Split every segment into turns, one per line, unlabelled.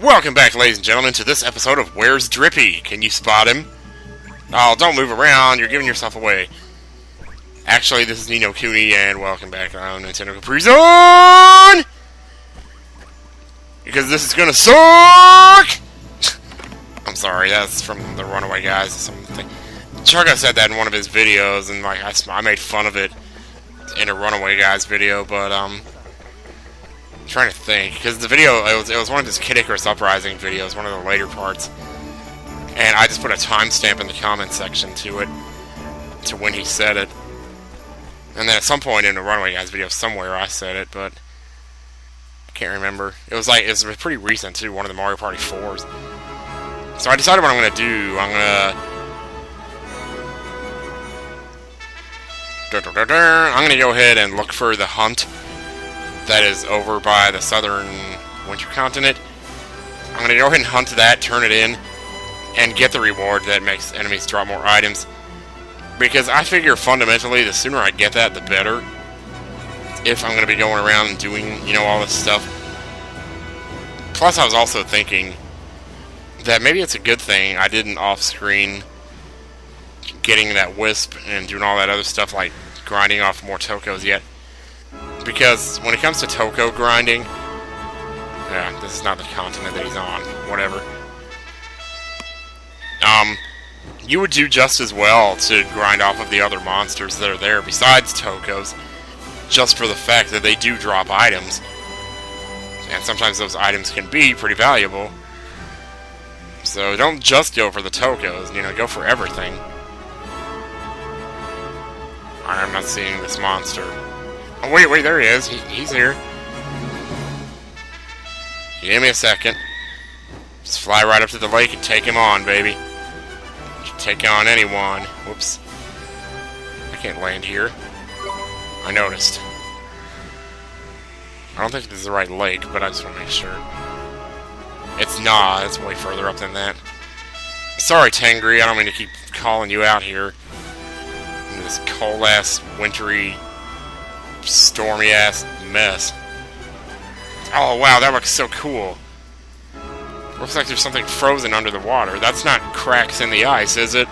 Welcome back, ladies and gentlemen, to this episode of Where's Drippy? Can you spot him? Oh, don't move around, you're giving yourself away. Actually, this is Kuni, and welcome back on Nintendo Capri Zone! Because this is gonna suck! I'm sorry, that's from the Runaway Guys or something. Chugga said that in one of his videos, and like I made fun of it in a Runaway Guys video, but I'm trying to think, because the video, it was one of his Kid Icarus Uprising videos, one of the later parts, and I just put a timestamp in the comment section to it, to when he said it, and then at some point in the Runaway Guys video somewhere I said it, but I can't remember. It was pretty recent too, one of the Mario Party 4s. So I decided what I'm gonna do. I'm gonna go ahead and look for the hunt that is over by the southern winter continent. I'm gonna go ahead and hunt that, turn it in, and get the reward that makes enemies drop more items. Because I figure fundamentally, the sooner I get that, the better. If I'm gonna be going around and doing, all this stuff. Plus, I was also thinking that maybe it's a good thing I didn't off-screen getting that wisp and doing all that other stuff like grinding off more Tokos yet. Because when it comes to Toko grinding, yeah, this is not the continent that he's on, whatever. You would do just as well to grind off of the other monsters that are there besides Tokos, just for the fact that they do drop items. And sometimes those items can be pretty valuable. So don't just go for the Tokos, go for everything. I'm not seeing this monster. Oh, wait, there he is. He's here. Give me a second. Just fly right up to the lake and take him on, baby. Take on anyone. Whoops. I can't land here. I noticed. I don't think this is the right lake, but I just want to make sure. It's not. It's way further up than that. Sorry, Tangri. I don't mean to keep calling you out here. In this cold-ass, wintry, stormy-ass mess. Oh, wow, that looks so cool. Looks like there's something frozen under the water. That's not cracks in the ice, is it?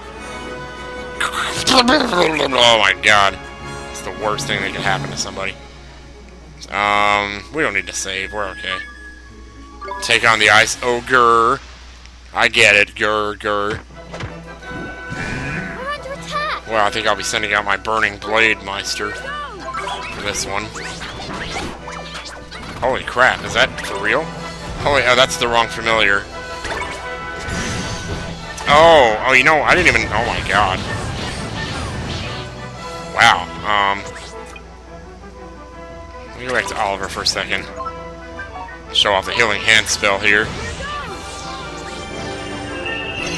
Oh my god. It's the worst thing that could happen to somebody. We don't need to save. We're okay. Take on the Ice Ogre. I get it. Grr. Well, I think I'll be sending out my Burning Blade Meister for this one. Holy crap, is that for real? Oh, that's the wrong familiar. Oh, I didn't even... Oh my god. Wow, let me go back to Oliver for a second. Show off the Healing Hand spell here.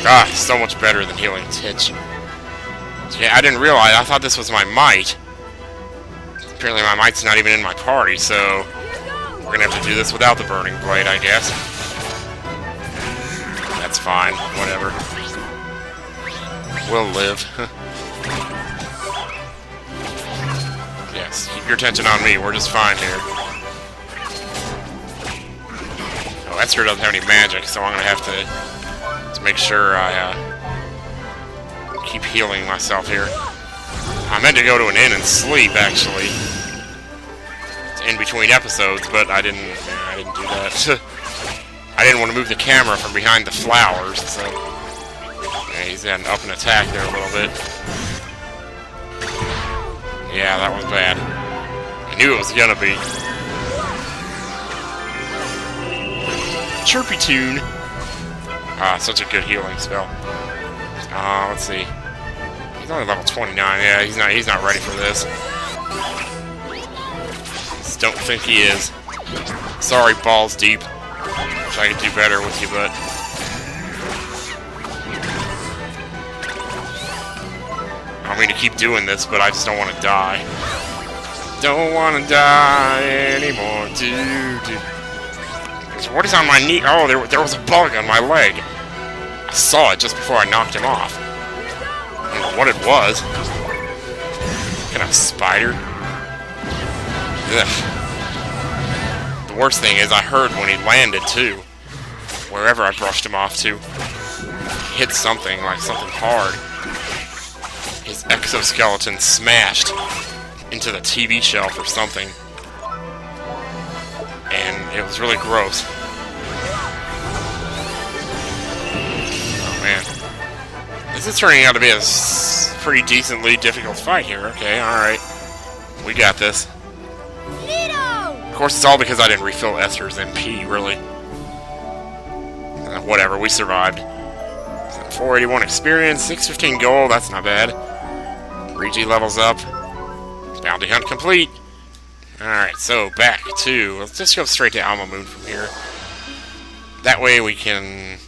Ah, so much better than Healing Titch. Yeah, I didn't realize. I thought this was my Might. Apparently my Might's not even in my party, so we're gonna have to do this without the Burning Blade, I guess. That's fine. Whatever. We'll live. Yes, keep your attention on me. We're just fine here. Oh, Esther doesn't have any magic, so I'm gonna have to make sure I keep healing myself here. I meant to go to an inn and sleep, actually, in between episodes, but I didn't do that. I didn't want to move the camera from behind the flowers, so yeah, he's got an up and attack there a little bit. Yeah, that was bad. I knew it was gonna be. Chirpy tune. Ah, such a good healing spell. Let's see. He's only level 29. Yeah, he's not ready for this. Just don't think he is. Sorry, balls deep. Wish I could do better with you, but I don't mean to keep doing this, but I just don't want to die. Don't want to die anymore, dude. What is on my knee? Oh, there was a bug on my leg. I saw it just before I knocked him off. I don't know what it was. Kind of spider. Ugh. The worst thing is I heard when he landed, too. wherever I brushed him off to. Hit something, like something hard. His exoskeleton smashed into the TV shelf or something. And it was really gross. Oh man. This is turning out to be a pretty decently difficult fight here. Okay, alright. We got this. Of course, it's all because I didn't refill Esther's MP, really. Whatever, we survived. 481 experience, 615 gold, that's not bad. Regi levels up. Bounty hunt complete. Alright, so back to... Let's just go straight to Alma Moon from here. That way we can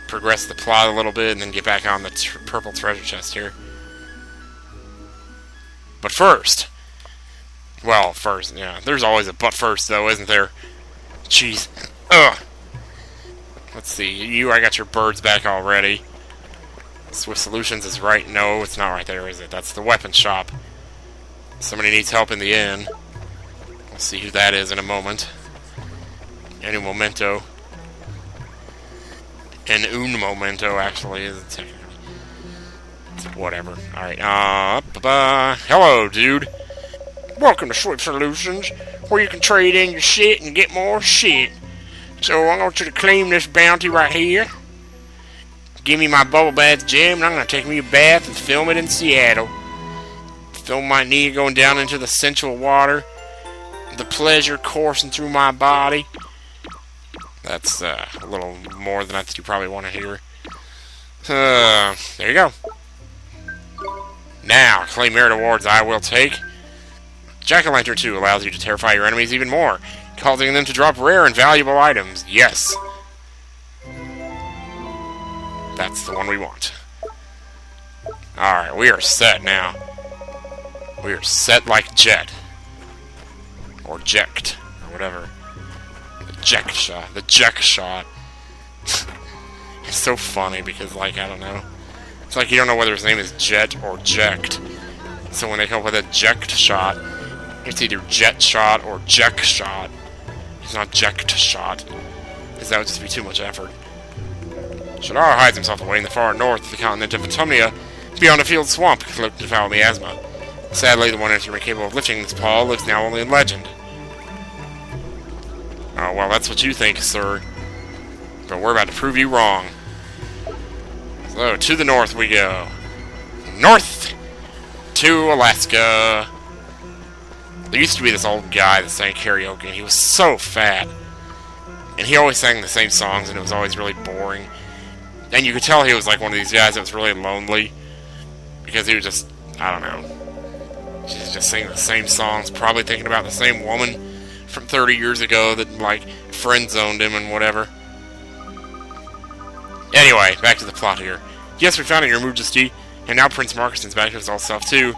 progress the plot a little bit and then get back on the purple treasure chest here. But first... Well, first, yeah. There's always a but first, though, isn't there? Jeez. Ugh. Let's see. I got your birds back already. Swift Solutions is right. No, it's not right there, is it? That's the weapon shop. Somebody needs help in the inn. We'll see who that is in a moment. And un momento. And un momento, actually, is technically. Whatever. Alright, hello, dude. Welcome to Swift Solutions, where you can trade in your shit and get more shit. So I want you to claim this bounty right here. Give me my bubble bath gem, and I'm going to take me a bath and film it in Seattle. Film my knee going down into the sensual water. The pleasure coursing through my body. That's a little more than I think you probably want to hear. There you go. Now, claim merit awards I will take. Jack-o'-lantern 2 allows you to terrify your enemies even more, causing them to drop rare and valuable items. Yes. That's the one we want. Alright, we are set now. We are set like Jet. Or Ject. Or whatever. The Ject shot. The Ject shot. It's so funny because, like, I don't know. It's like you don't know whether his name is Jet or Ject. So when they come up with a Ject shot, it's either Jet shot or Ject shot. It's not Ject shot. Because that would just be too much effort. Shadar hides himself away in the far north of the continent of Autumnia, beyond a field swamp cloaked in foul miasma. Sadly, the one instrument capable of lifting this paw lives now only in legend. Oh, well, that's what you think, sir. But we're about to prove you wrong. So, to the north we go. North to Alaska. There used to be this old guy that sang karaoke, and he was so fat. And he always sang the same songs, and it was always really boring. And you could tell he was like one of these guys that was really lonely. Because he was just, I don't know. He's just singing the same songs, probably thinking about the same woman from 30 years ago that, like, friend-zoned him and whatever. Anyway, back to the plot here. Yes, we found it, Your Majesty, and now Prince Marcuson's back to his old self, too.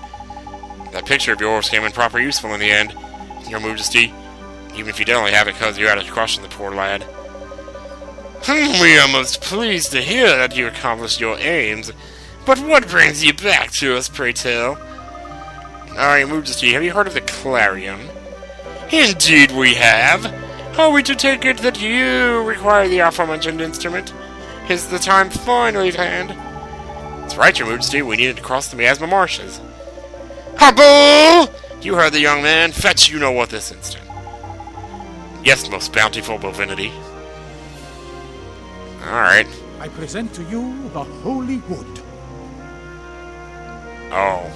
That picture of yours came in proper useful in the end, Your Majesty, even if you didn't only have it because you had a crush on the poor lad. We are most pleased to hear that you accomplished your aims, but what brings you back to us, pray tell? Your Majesty, have you heard of the Clarion? Indeed we have. Are we to take it that you require the aforementioned instrument? Is the time finally at hand? That's right, Your Majesty, we needed to cross the miasma marshes. Haboo! You heard the young man. Fetch you know what this instant. Yes, most bountiful divinity. Alright.
I present to you the holy wood.
Oh.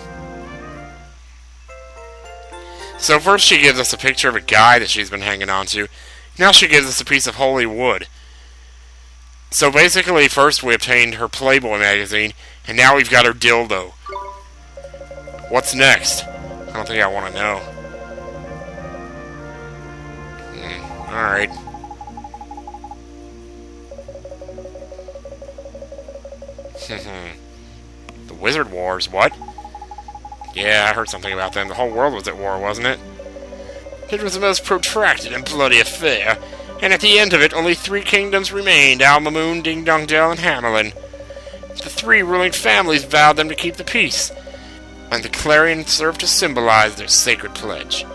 So first she gives us a picture of a guy that she's been hanging on to. Now she gives us a piece of holy wood. So basically, first we obtained her Playboy magazine, and now we've got her dildo. What's next? I don't think I want to know. Alright. The Wizard Wars, what? Yeah, I heard something about them. The whole world was at war, wasn't it? It was the most protracted and bloody affair, and at the end of it, only 3 kingdoms remained, Alma Moon, Ding Dong Dell, and Hamelin. The 3 ruling families vowed them to keep the peace, and the Clarion served to symbolize their sacred pledge.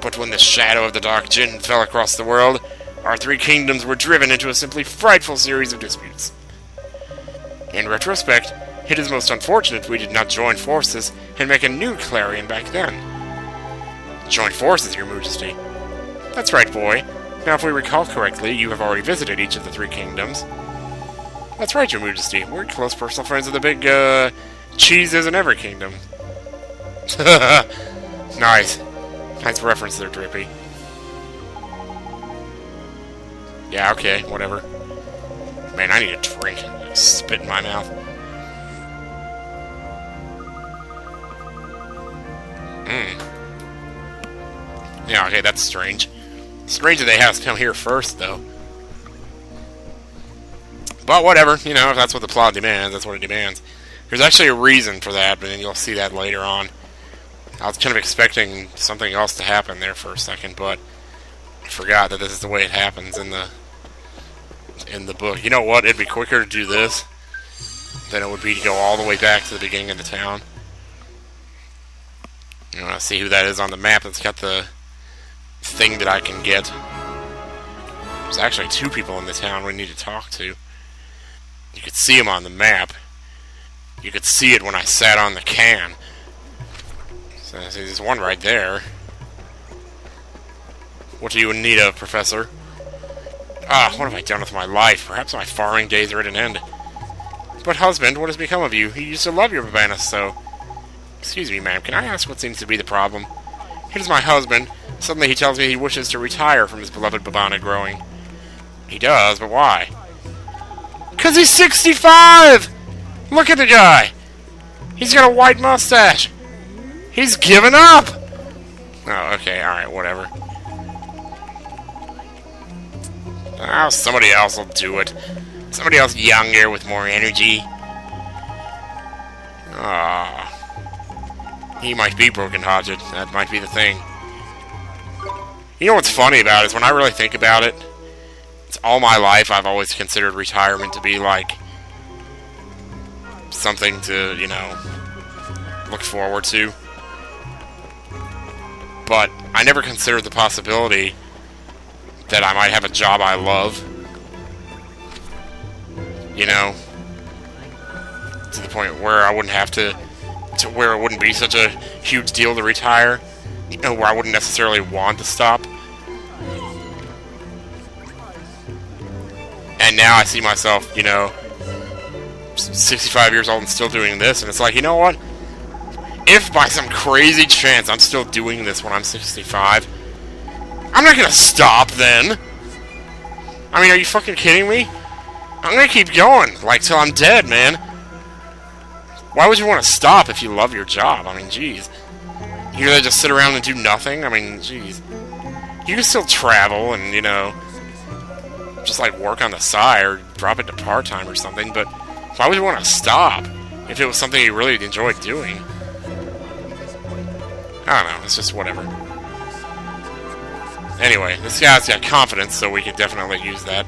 But when the shadow of the Dark Djinn fell across the world, Our three kingdoms were driven into a simply frightful series of disputes. In retrospect, it is most unfortunate we did not join forces and make a new Clarion back then. Join forces, Your Majesty. That's right, boy. Now, if we recall correctly, you have already visited each of the three kingdoms. That's right, Your Majesty. We're close personal friends of the big, cheeses in every kingdom. Nice. Nice reference there, Drippy. Yeah, okay, whatever. Man, I need a drink. Spit in my mouth. Yeah, okay, that's strange. Strange that they have to come here first, though. But whatever, you know, if that's what the plot demands, that's what it demands. There's actually a reason for that, but then you'll see that later on. I was kind of expecting something else to happen there for a second, but I forgot that this is the way it happens in the book. You know what? It'd be quicker to do this than it would be to go all the way back to the beginning of the town. You want to see who that is on the map that's got the thing that I can get. There's actually two people in the town we need to talk to. You could see them on the map. You could see it when I sat on the can. So there's one right there. What do you need of, Professor? Ah, what have I done with my life? Perhaps my farming days are at an end. But husband, what has become of you? You used to love your Babana so. Excuse me, ma'am, can I ask what seems to be the problem? It is my husband. Suddenly he tells me he wishes to retire from his beloved Babana growing. He does, but why? 'Cause he's 65! Look at the guy! He's got a white mustache! He's given up! Oh, okay, alright, whatever. Oh, somebody else will do it. Somebody else younger with more energy. Ah. He might be broken-hearted. That might be the thing. You know what's funny about it is when I really think about it, it's all my life I've always considered retirement to be like something to, you know, look forward to. But I never considered the possibility that I might have a job I love. You know, to the point where I wouldn't have to where it wouldn't be such a huge deal to retire. You know, where I wouldn't necessarily want to stop. And now I see myself, you know, 65 years old and still doing this, and it's like, you know what? If by some crazy chance I'm still doing this when I'm 65, I'm not gonna stop then. I mean, are you fucking kidding me? I'm gonna keep going, like, till I'm dead, man. Why would you want to stop if you love your job? I mean, jeez. You're gonna just sit around and do nothing? I mean, jeez. You can still travel and, you know, just, like, work on the side or drop it to part-time or something, but why would you want to stop if it was something you really enjoyed doing? I don't know, it's just whatever. Anyway, this guy's got confidence, so we could definitely use that.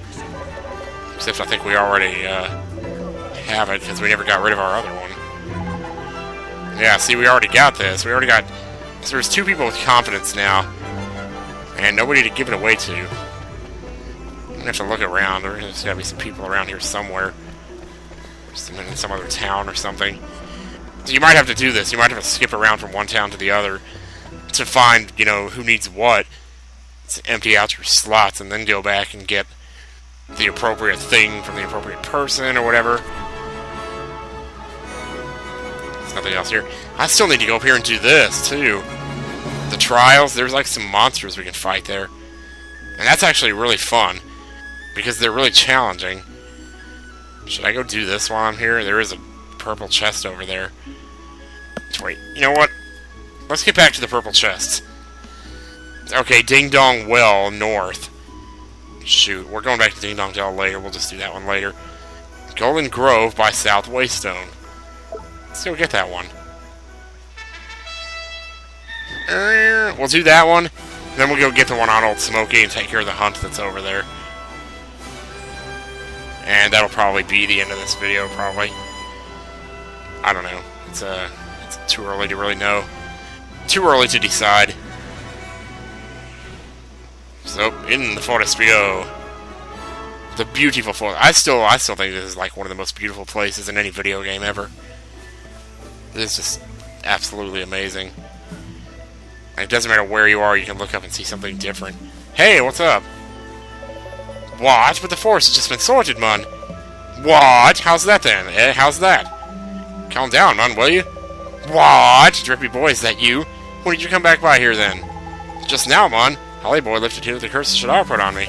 Except I think we already have it, because we never got rid of our other one. Yeah, see, we already got this. We already got... So there's two people with confidence now, and nobody to give it away to. I'm gonna have to look around. There's gotta be some people around here somewhere. In some other town or something. So you might have to do this. You might have to skip around from one town to the other to find, you know, who needs what. To empty out your slots and then go back and get the appropriate thing from the appropriate person or whatever. There's nothing else here. I still need to go up here and do this, too. The trials, there's like some monsters we can fight there. And that's actually really fun, because they're really challenging. Should I go do this while I'm here? There is a purple chest over there. Wait, you know what? Let's get back to the purple chests. Okay, Ding Dong Well, north. Shoot, we're going back to Ding Dong Dell later. We'll just do that one later. Golden Grove by South Waystone. Let's go get that one. We'll do that one. Then we'll go get the one on Old Smoky and take care of the hunt that's over there. And that'll probably be the end of this video, probably. I don't know. It's too early to really know. Too early to decide. So, in the forest we go. The beautiful forest. I still think this is like one of the most beautiful places in any video game ever. It's just absolutely amazing. And it doesn't matter where you are, you can look up and see something different. Hey, what's up? What? But the forest has just been sorted, man. What? How's that then? Eh, how's that? Calm down, man, will you? What? Drippy boy, is that you? When did you come back by here then? Just now, man. Holly boy lifted here with the curse of Shadar put on me.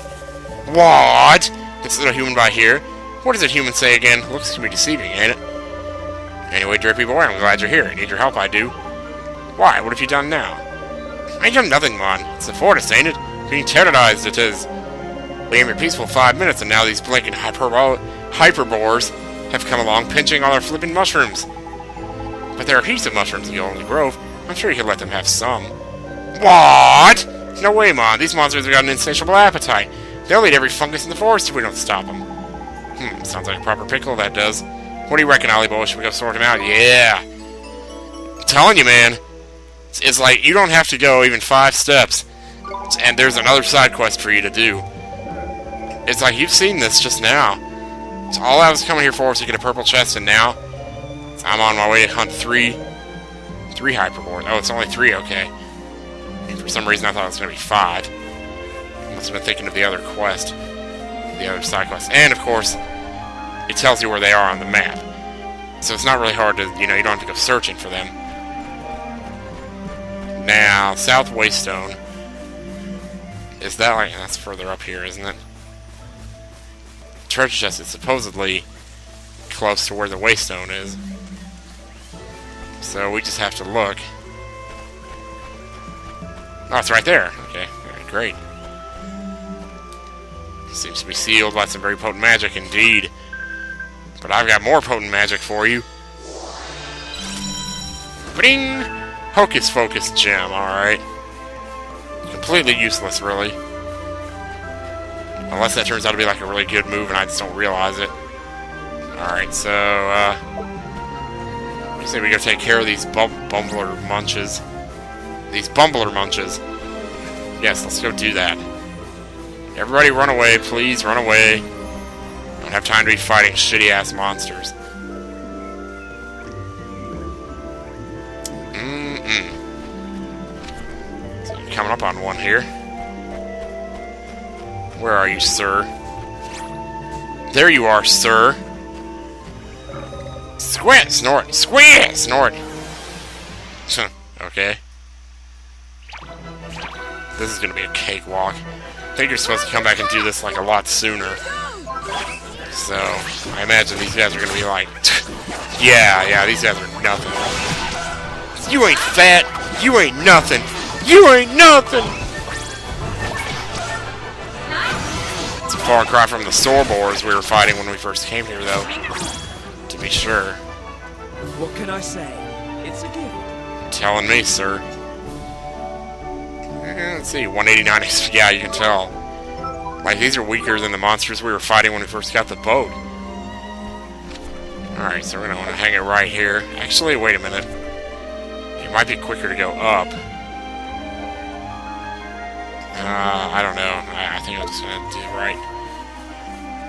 What? This is a human by here. What does that human say again? Looks to be deceiving, ain't it? Anyway, Drippy boy, I'm glad you're here. I need your help, I do. Why? What have you done now? I ain't done nothing, man. It's the forest, ain't it? Being terrorized, it is. We aimed a peaceful 5 minutes, and now these blinking hyperbores have come along, pinching all our flipping mushrooms. But there are heaps of mushrooms in the Only Grove. I'm sure you could let them have some. What? No way, man. These monsters have got an insatiable appetite. They'll eat every fungus in the forest if we don't stop them. Sounds like a proper pickle, that does. What do you reckon, Ollie Boy? Should we go sort him out? Yeah. I'm telling you, man. It's like, you don't have to go even 5 steps. And there's another side quest for you to do. It's like, you've seen this just now. So all I was coming here for was to get a purple chest, and now I'm on my way to hunt 3 hyperboreans. Oh, it's only 3, okay. And for some reason I thought it was going to be 5. I must have been thinking of the other quest. The other side quest. And, of course, it tells you where they are on the map. So it's not really hard to, you don't have to go searching for them. Now, South Waystone. Is that like... That's further up here, isn't it? Treasure chest is supposedly close to where the Waystone is. So we just have to look. Oh, it's right there. Okay, great. Seems to be sealed by some very potent magic indeed. But I've got more potent magic for you. Bing! Hocus Pocus gem, alright. Completely useless, really. Unless that turns out to be like a really good move and I just don't realize it. Alright, so, I say we go take care of these bumbler munches. These bumbler munches. Yes, let's go do that. Everybody run away, please, run away. Don't have time to be fighting shitty-ass monsters. So you're coming up on one here. Where are you, sir? There you are, sir. Squint, snort, squint, snort. Okay. This is gonna be a cakewalk. I think you're supposed to come back and do this like a lot sooner. So, I imagine these guys are gonna be like, yeah, these guys are nothing. You ain't fat, you ain't nothing, you ain't nothing! It's a far cry from the Sorbors we were fighting when we first came here, though. To be sure.
What can I say? It's a gift.
Telling me, sir. Let's see, 189 XP. Yeah, you can tell. Like, these are weaker than the monsters we were fighting when we first got the boat. Alright, so we're gonna want to hang it right here. Actually, wait a minute. It might be quicker to go up. I don't know. I think I'm just gonna do it right.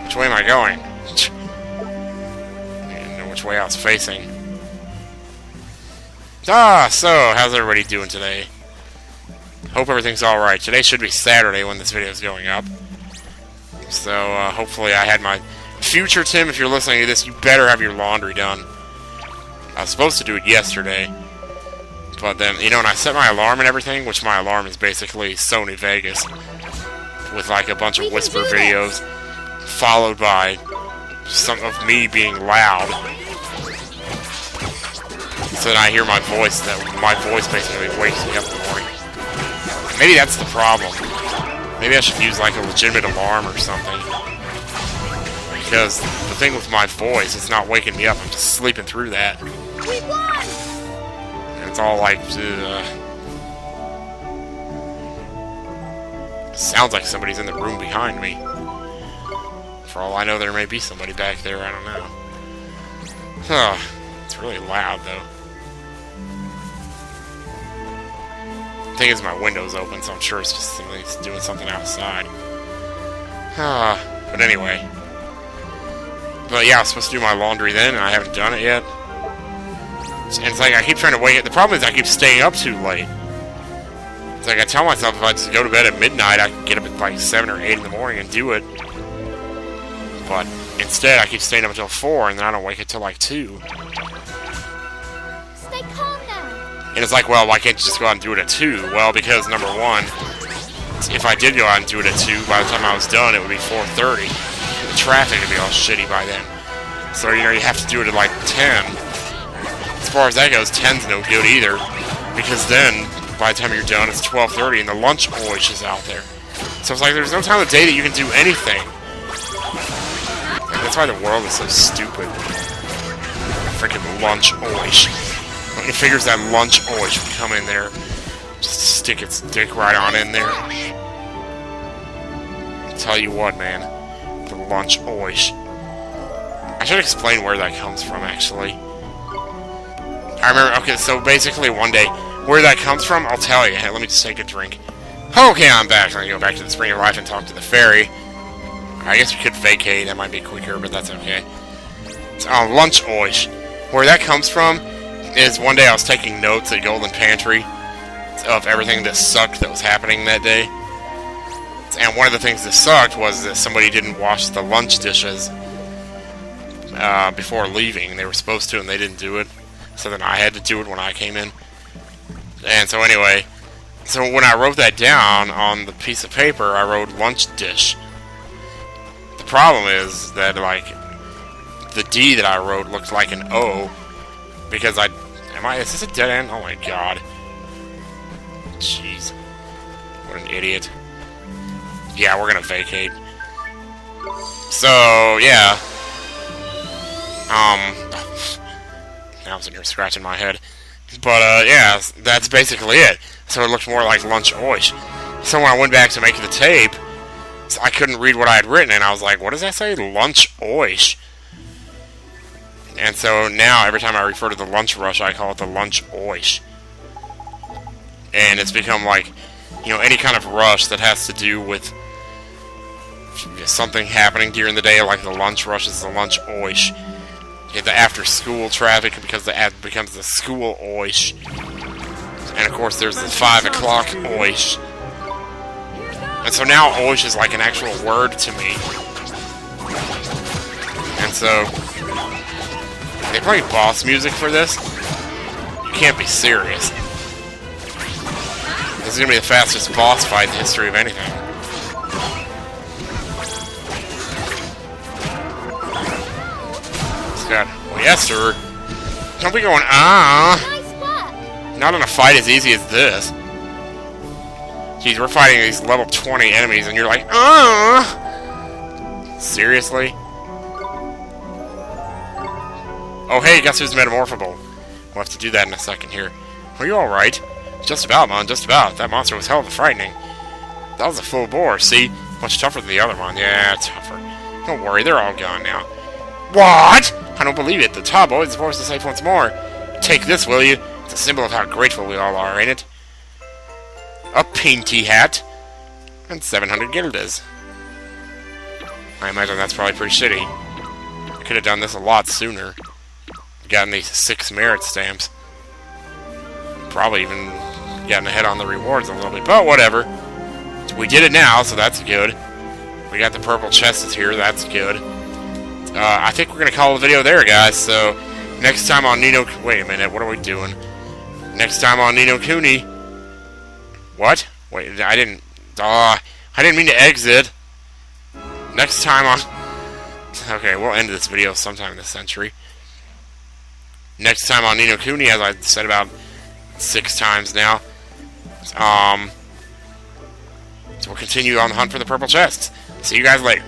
Which way am I going? I didn't know which way I was facing. So, how's everybody doing today? Hope everything's alright. Today should be Saturday when this video is going up. So, hopefully I had my... Future Tim, if you're listening to this, you better have your laundry done. I was supposed to do it yesterday. But then, when I set my alarm and everything, which my alarm is basically Sony Vegas, with like a bunch of whisper videos, followed by some of me being loud. So that I hear my voice, basically wakes me up in the morning. Maybe that's the problem. Maybe I should use like a legitimate alarm or something. Because the thing with my voice, it's not waking me up, I'm just sleeping through that.
We won!
And it's all like, sounds like somebody's in the room behind me. For all I know, there may be somebody back there, I don't know. Huh. It's really loud, though. The thing is, my window's open, so I'm sure it's just somebody's doing something outside. But anyway. But yeah, I was supposed to do my laundry then, and I haven't done it yet. And it's like, I keep trying to wake up. The problem is I keep staying up too late. It's like, I tell myself if I just go to bed at midnight, I can get up at like 7 or 8 in the morning and do it. But instead, I keep staying up until 4, and then I don't wake until like 2.
Stay calm now.
And it's like, well, why can't you just go out and do it at 2? Well, because, number one, if I did go out and do it at 2, by the time I was done, it would be 4:30. The traffic would be all shitty by then. So, you know, you have to do it at like 10. As far as that goes, 10's no good either. Because then, by the time you're done, it's 12:30 and the lunch oish is out there. So it's like, there's no time of day that you can do anything. And that's why the world is so stupid. Freaking lunch oish. When it figures that lunch oish would come in there, just stick its dick right on in there. I'll tell you what, man. The lunch oish. I should explain where that comes from, actually. I remember, okay, so basically one day, where that comes from, I'll tell you. Hey, let me just take a drink. Okay, I'm back. I'm gonna go back to the Spring of Life and talk to the fairy. I guess we could vacate, that might be quicker, but that's okay. It's lunch oish. Where that comes from is one day I was taking notes at Golden Pantry of everything that sucked that was happening that day. And one of the things that sucked was that somebody didn't wash the lunch dishes before leaving. They were supposed to, and they didn't do it. So then I had to do it when I came in. And so anyway, so when I wrote that down on the piece of paper, I wrote lunch dish. The problem is that, like, the D that I wrote looked like an O, because is this a dead end? Oh my god. Jeez. What an idiot. Yeah, we're gonna vacate. So, yeah. Now I'm sitting here scratching my head. But, yeah, that's basically it. So it looked more like lunch oish. So when I went back to make the tape, I couldn't read what I had written, and I was like, what does that say? Lunch oish. And so now, every time I refer to the lunch rush, I call it the lunch oish. And it's become like, you know, any kind of rush that has to do with something happening during the day, like the lunch rush is the lunch oish. The after-school traffic becomes the school oish. And of course there's the 5 o'clock oish. And so now oish is like an actual word to me. And so they play boss music for this? You can't be serious. This is gonna be the fastest boss fight in the history of anything. God. Well, yes, sir. Don't be going,
Nice work.
Not in a fight as easy as this. Jeez, we're fighting these level 20 enemies, and you're like, Seriously? Oh, hey, guess who's metamorphable? We'll have to do that in a second here. Are you alright? Just about, man, just about. That monster was hell of a frightening. That was a full bore, see? Much tougher than the other one. Yeah, tougher. Don't worry, they're all gone now. What? I don't believe it. The Top Boy is forced to safe once more. Take this, will you? It's a symbol of how grateful we all are, ain't it? A painty hat. And 700 guilders. I imagine that's probably pretty shitty. I could have done this a lot sooner. Gotten these 6 merit stamps. Probably even gotten ahead on the rewards a little bit. But whatever. We did it now, so that's good. We got the purple chests here, that's good. I think we're going to call the video there, guys. So, next time on Nino... Wait a minute, what are we doing? Next time on Nino Kuni... What? Wait, I didn't mean to exit. Next time on... Okay, we'll end this video sometime in this century. Next time on Nino Kuni, as I said about 6 times now. So we'll continue on the hunt for the purple chests. See you guys later.